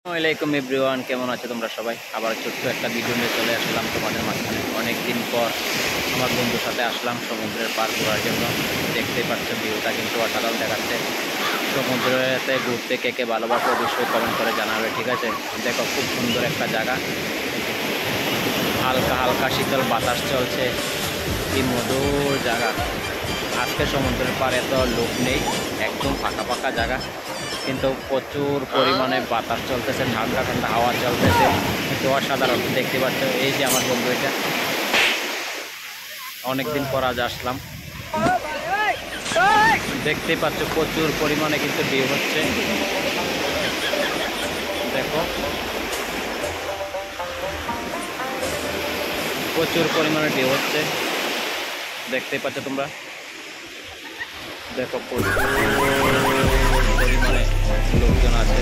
আসসালামাইকুম এভরিওয়ান, কেমন আছো তোমরা সবাই? আবার ছোট্ট একটা ভিডিও নিয়ে চলে আসলাম তোমাদের মাঝখানে। অনেক দিন পর আমার বন্ধুর সাথে আসলাম সমুদ্রের পার ঘোরার জন্য। দেখতেই পাচ্ছ ভিউটা কিন্তু অসাধারণ দেখাচ্ছে। সমুদ্রেতে ঘুরতে কে কে ভালোবাসো অবশ্যই কমেন্ট করে জানাবে, ঠিক আছে? দেখো, খুব সুন্দর একটা জায়গা, হালকা হালকা শীতল বাতাস চলছে, কি মধুর জায়গা। আজকে সমুদ্রের পার এত লোক নেই, একদম ফাঁকা ফাঁকা জায়গা, কিন্তু প্রচুর পরিমাণে বাতাস চলতেছে, ঠান্ডা ঠান্ডা হাওয়া চলতেছে, কিন্তু অসাধারণ। দেখতে পাচ্ছ এই যে আমার বন্ধু, এটা অনেকদিন পর আজ আসলাম। দেখতেই পাচ্ছ প্রচুর পরিমাণে কিন্তু ভিউ হচ্ছে। দেখো, প্রচুর পরিমাণে ভিউ হচ্ছে, দেখতেই পাচ্ছ তোমরা। দেখো, প্রচুর পরিমাণে লোকজন আছে।